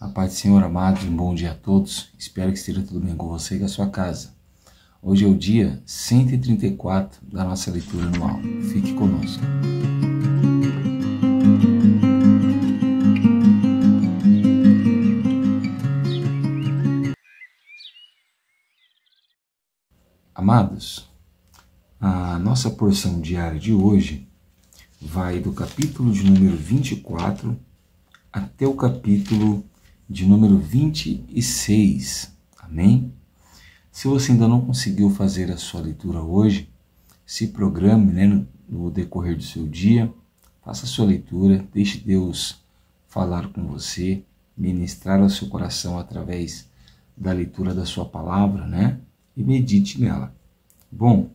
A paz do Senhor, amados, um bom dia a todos. Espero que esteja tudo bem com você e com a sua casa. Hoje é o dia 134 da nossa leitura anual. Fique conosco. Amados, a nossa porção diária de hoje vai do capítulo de número 24 até o capítulo de número 26. Amém? Se você ainda não conseguiu fazer a sua leitura hoje, se programe, no decorrer do seu dia, faça a sua leitura, deixe Deus falar com você, ministrar ao seu coração através da leitura da sua palavra, e medite nela. Bom,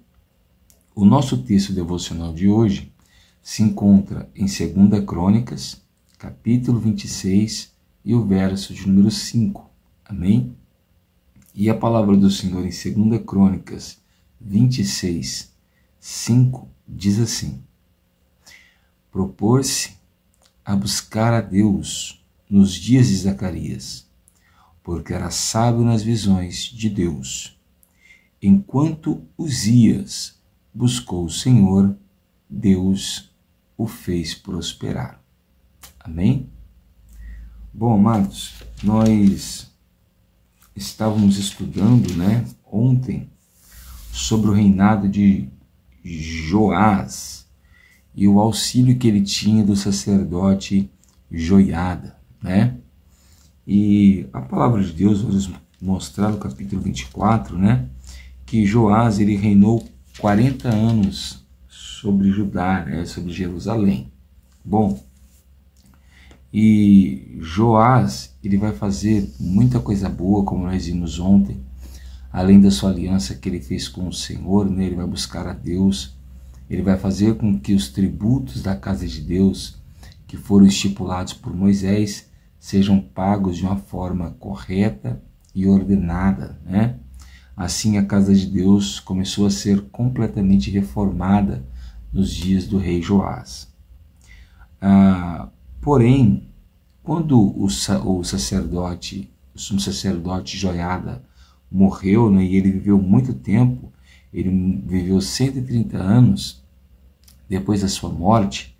o nosso texto devocional de hoje se encontra em 2 Crônicas, capítulo 26 e o verso de número 5. Amém? E a palavra do Senhor em 2 Crônicas 26, 5 diz assim: propôs-se a buscar a Deus nos dias de Zacarias, porque era sábio nas visões de Deus. Enquanto Uzias buscou o Senhor, Deus o fez prosperar. Amém? Bom, amados, nós estávamos estudando, ontem sobre o reinado de Joás e o auxílio que ele tinha do sacerdote Joiada, E a palavra de Deus vai nos mostrar no capítulo 24, que Joás ele reinou 40 anos sobre Judá, sobre Jerusalém. Bom, e Joás, ele vai fazer muita coisa boa, como nós vimos ontem, além da sua aliança que ele fez com o Senhor, ele vai buscar a Deus, ele vai fazer com que os tributos da casa de Deus, que foram estipulados por Moisés, sejam pagos de uma forma correta e ordenada, Assim a casa de Deus começou a ser completamente reformada nos dias do rei Joás. Porém, quando o sumo sacerdote Joiada morreu, e ele viveu muito tempo, ele viveu 130 anos depois da sua morte,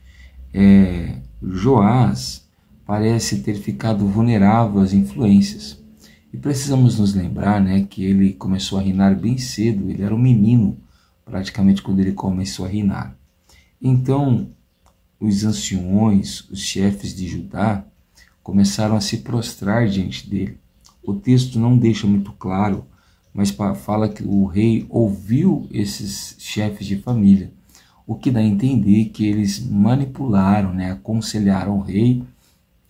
Joás parece ter ficado vulnerável às influências. E precisamos nos lembrar que ele começou a reinar bem cedo, ele era um menino praticamente quando ele começou a reinar. Então, os anciões, os chefes de Judá, começaram a se prostrar diante dele. O texto não deixa muito claro, mas fala que o rei ouviu esses chefes de família, o que dá a entender que eles manipularam, aconselharam o rei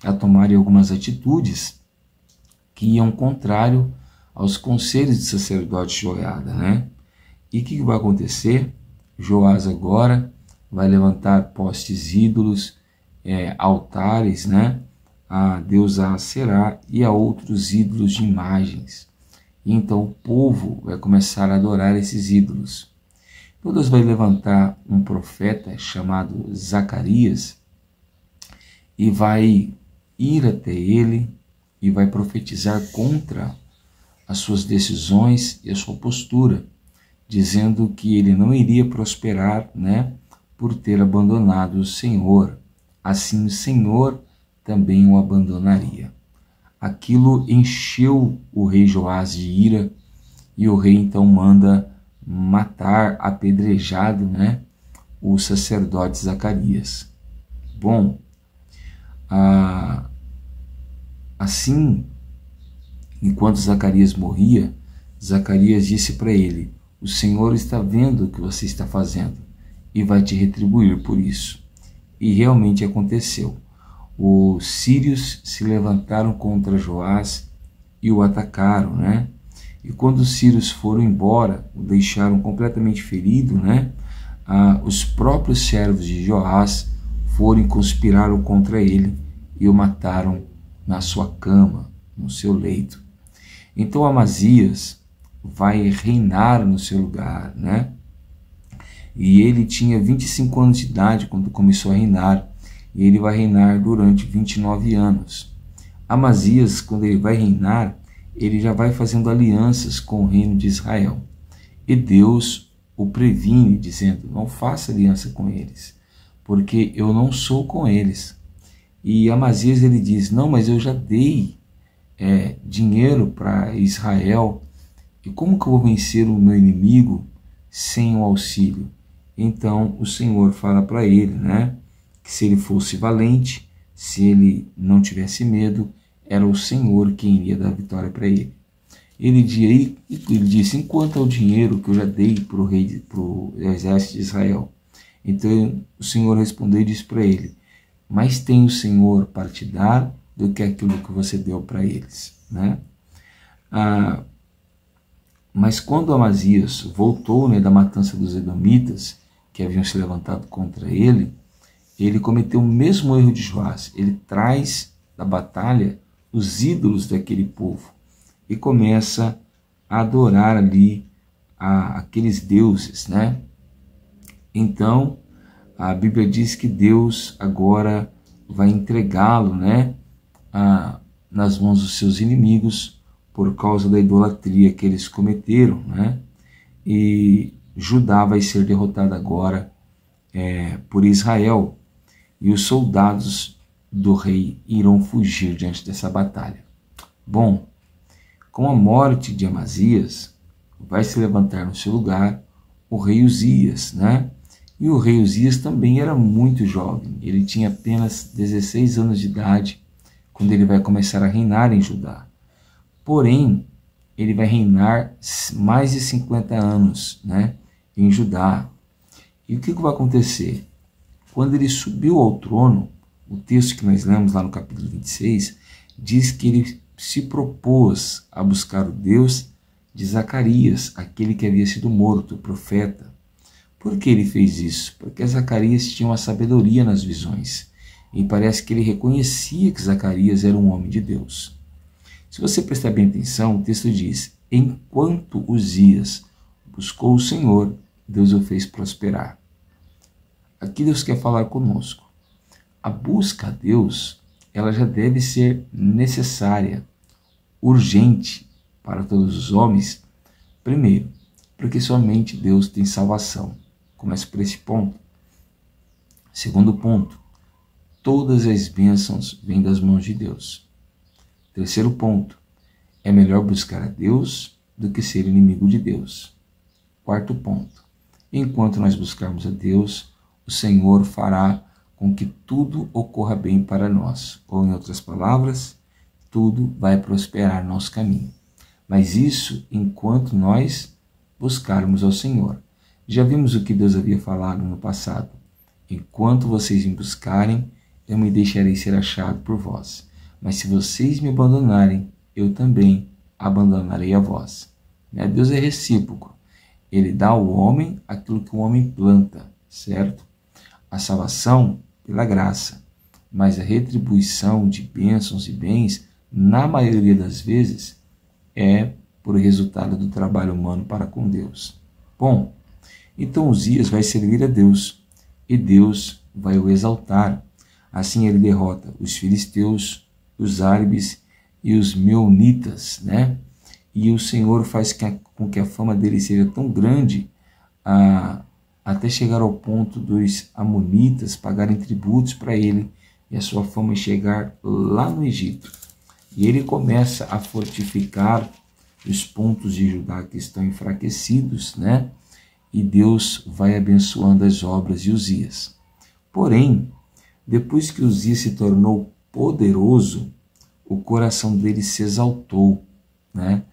a tomarem algumas atitudes que iam contrário aos conselhos de sacerdote Joiada, E o que vai acontecer? Joás agora vai levantar postes ídolos, altares, a Deus Aserá e a outros ídolos de imagens. E então o povo vai começar a adorar esses ídolos. Então Deus vai levantar um profeta chamado Zacarias e vai ir até ele e vai profetizar contra as suas decisões e a sua postura, dizendo que ele não iria prosperar, por ter abandonado o Senhor. Assim o Senhor também o abandonaria. Aquilo encheu o rei Joás de ira e o rei então manda matar, apedrejado, o sacerdote Zacarias. Bom, assim, enquanto Zacarias morria, Zacarias disse para ele: o Senhor está vendo o que você está fazendo e vai te retribuir por isso. E realmente aconteceu. Os sírios se levantaram contra Joás e o atacaram, E quando os sírios foram embora, o deixaram completamente ferido, os próprios servos de Joás foram e conspiraram contra ele e o mataram na sua cama, no seu leito. Então Amazias vai reinar no seu lugar, E ele tinha 25 anos de idade quando começou a reinar, e ele vai reinar durante 29 anos. Amazias, quando ele vai reinar, ele já vai fazendo alianças com o reino de Israel. E Deus o previne, dizendo: não faça aliança com eles, porque eu não sou com eles. E Amazias ele diz: não, mas eu já dei dinheiro para Israel, e como que eu vou vencer o meu inimigo sem o auxílio? Então o Senhor fala para ele, né, que se ele fosse valente, se ele não tivesse medo, era o Senhor quem iria dar vitória para ele. Ele disse: enquanto ao dinheiro que eu já dei para o exército de Israel. Então o Senhor respondeu e disse para ele: mais tem o Senhor para te dar do que aquilo que você deu para eles, né? Mas quando Amazias voltou, né, da matança dos edomitas, que haviam se levantado contra ele, ele cometeu o mesmo erro de Joás. Ele traz da batalha os ídolos daquele povo e começa a adorar ali aqueles deuses, né? Então a Bíblia diz que Deus agora vai entregá-lo, né, nas mãos dos seus inimigos por causa da idolatria que eles cometeram, né? E Judá vai ser derrotada agora por Israel, e os soldados do rei irão fugir diante dessa batalha. Bom, com a morte de Amazias, vai se levantar no seu lugar o rei Uzias, né? E o rei Uzias também era muito jovem, ele tinha apenas 16 anos de idade quando ele vai começar a reinar em Judá. Porém, ele vai reinar mais de 50 anos, né, em Judá. E o que vai acontecer? Quando ele subiu ao trono, o texto que nós lemos lá no capítulo 26, diz que ele se propôs a buscar o Deus de Zacarias, aquele que havia sido morto, o profeta. Por que ele fez isso? Porque Zacarias tinha uma sabedoria nas visões, e parece que ele reconhecia que Zacarias era um homem de Deus. Se você prestar bem atenção, o texto diz: enquanto Uzias buscou o Senhor, Deus o fez prosperar. Aqui Deus quer falar conosco. A busca a Deus, ela já deve ser necessária, urgente para todos os homens. Primeiro, porque somente Deus tem salvação. Começa por esse ponto. Segundo ponto, todas as bênçãos vêm das mãos de Deus. Terceiro ponto, é melhor buscar a Deus do que ser inimigo de Deus. Quarto ponto, enquanto nós buscarmos a Deus, o Senhor fará com que tudo ocorra bem para nós. Ou, em outras palavras, tudo vai prosperar no nosso caminho. Mas isso enquanto nós buscarmos ao Senhor. Já vimos o que Deus havia falado no passado. Enquanto vocês me buscarem, eu me deixarei ser achado por vós. Mas se vocês me abandonarem, eu também abandonarei a vós. Deus é recíproco. Ele dá ao homem aquilo que o homem planta, certo? A salvação pela graça, mas a retribuição de bênçãos e bens, na maioria das vezes, é por resultado do trabalho humano para com Deus. Bom, então Uzias vai servir a Deus, e Deus vai o exaltar. Assim ele derrota os filisteus, os árabes e os meunitas, né? E o Senhor faz com que a fama dele seja tão grande, até chegar ao ponto dos amonitas pagarem tributos para ele, e a sua fama chegar lá no Egito. E ele começa a fortificar os pontos de Judá que estão enfraquecidos, né? E Deus vai abençoando as obras de Uzias. Porém, depois que Uzias se tornou poderoso, o coração dele se exaltou, né?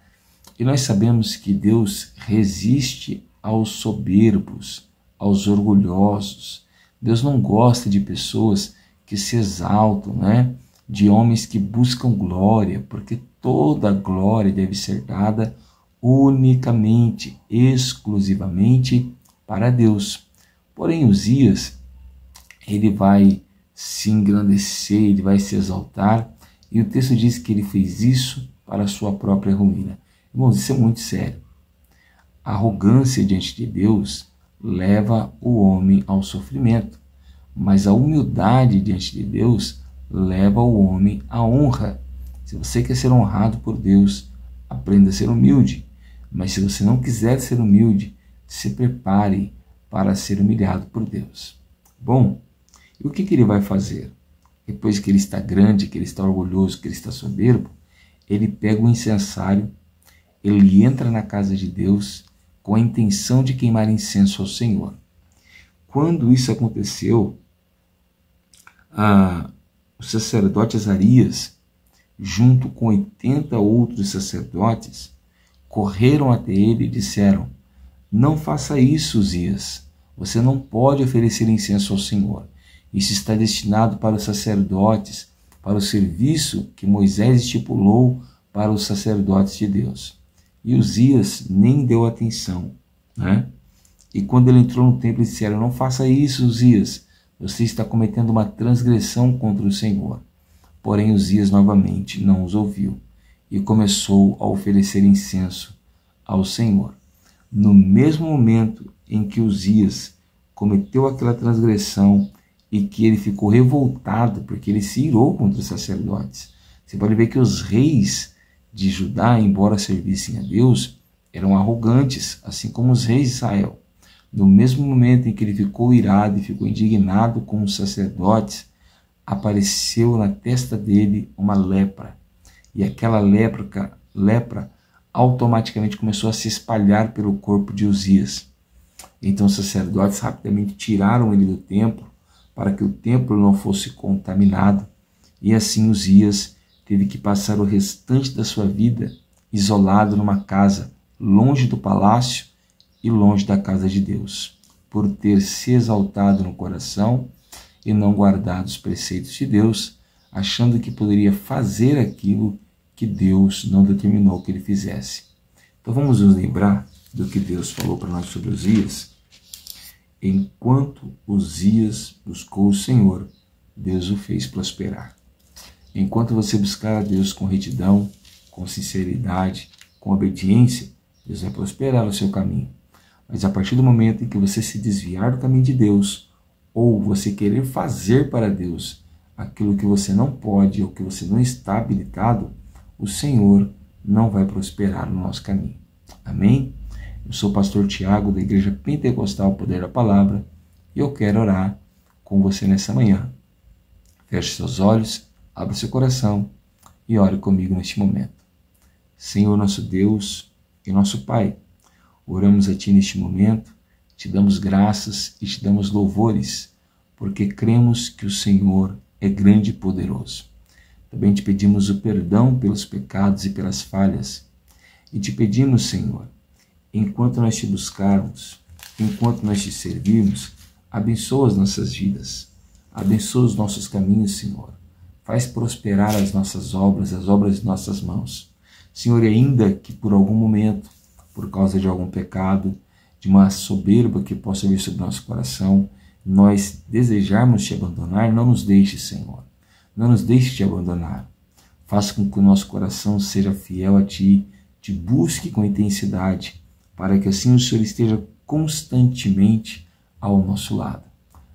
E nós sabemos que Deus resiste aos soberbos, aos orgulhosos. Deus não gosta de pessoas que se exaltam, né? De homens que buscam glória, porque toda glória deve ser dada unicamente, exclusivamente para Deus. Porém, Uzias, ele vai se engrandecer, ele vai se exaltar, e o texto diz que ele fez isso para a sua própria ruína. Irmãos, isso é muito sério. A arrogância diante de Deus leva o homem ao sofrimento, mas a humildade diante de Deus leva o homem à honra. Se você quer ser honrado por Deus, aprenda a ser humilde. Mas se você não quiser ser humilde, se prepare para ser humilhado por Deus. Bom, e o que ele vai fazer? Depois que ele está grande, que ele está orgulhoso, que ele está soberbo, ele pega o incensário, ele entra na casa de Deus com a intenção de queimar incenso ao Senhor. Quando isso aconteceu, o sacerdote Azarias, junto com 80 outros sacerdotes, correram até ele e disseram: não faça isso, Uzias. Você não pode oferecer incenso ao Senhor. Isso está destinado para os sacerdotes, para o serviço que Moisés estipulou para os sacerdotes de Deus. E Uzias nem deu atenção, né? E quando ele entrou no templo, disseram: não faça isso, Uzias. Você está cometendo uma transgressão contra o Senhor. Porém, Uzias novamente não os ouviu e começou a oferecer incenso ao Senhor. No mesmo momento em que Uzias cometeu aquela transgressão e que ele ficou revoltado porque ele se irou contra os sacerdotes, você pode ver que os reis de Judá, embora servissem a Deus, eram arrogantes, assim como os reis de Israel. No mesmo momento em que ele ficou irado e ficou indignado com os sacerdotes, apareceu na testa dele uma lepra. E aquela lepra automaticamente começou a se espalhar pelo corpo de Uzias. Então os sacerdotes rapidamente tiraram ele do templo para que o templo não fosse contaminado. E assim Uzias teve que passar o restante da sua vida isolado numa casa, longe do palácio e longe da casa de Deus, por ter se exaltado no coração e não guardado os preceitos de Deus, achando que poderia fazer aquilo que Deus não determinou que ele fizesse. Então vamos nos lembrar do que Deus falou para nós sobre Uzias. Enquanto Uzias buscou o Senhor, Deus o fez prosperar. Enquanto você buscar a Deus com retidão, com sinceridade, com obediência, Deus vai prosperar no seu caminho. Mas a partir do momento em que você se desviar do caminho de Deus, ou você querer fazer para Deus aquilo que você não pode ou que você não está habilitado, o Senhor não vai prosperar no nosso caminho. Amém? Eu sou o pastor Tiago, da Igreja Pentecostal Poder da Palavra, e eu quero orar com você nessa manhã. Feche seus olhos, abra seu coração e ore comigo neste momento. Senhor nosso Deus e nosso Pai, oramos a Ti neste momento, te damos graças e te damos louvores, porque cremos que o Senhor é grande e poderoso. Também te pedimos o perdão pelos pecados e pelas falhas. E te pedimos, Senhor, enquanto nós te buscarmos, enquanto nós te servirmos, abençoa as nossas vidas, abençoa os nossos caminhos, Senhor. Faz prosperar as nossas obras, as obras de nossas mãos. Senhor, e ainda que por algum momento, por causa de algum pecado, de uma soberba que possa vir sobre nosso coração, nós desejarmos te abandonar, não nos deixe, Senhor. Não nos deixe te abandonar. Faça com que o nosso coração seja fiel a Ti, te busque com intensidade, para que assim o Senhor esteja constantemente ao nosso lado.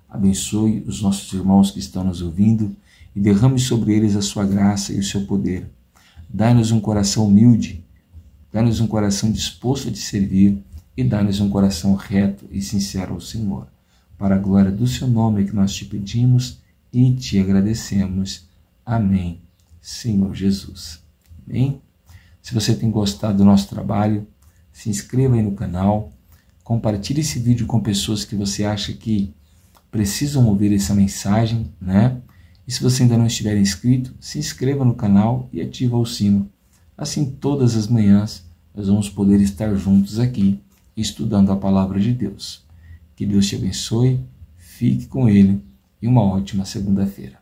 Abençoe os nossos irmãos que estão nos ouvindo e derrame sobre eles a sua graça e o seu poder. Dá-nos um coração humilde, dá-nos um coração disposto a te servir e dá-nos um coração reto e sincero ao Senhor. Para a glória do seu nome é que nós te pedimos e te agradecemos. Amém, Senhor Jesus. Amém? Se você tem gostado do nosso trabalho, se inscreva aí no canal, compartilhe esse vídeo com pessoas que você acha que precisam ouvir essa mensagem, né? E se você ainda não estiver inscrito, se inscreva no canal e ativa o sino. Assim, todas as manhãs, nós vamos poder estar juntos aqui, estudando a palavra de Deus. Que Deus te abençoe, fique com Ele e uma ótima segunda-feira.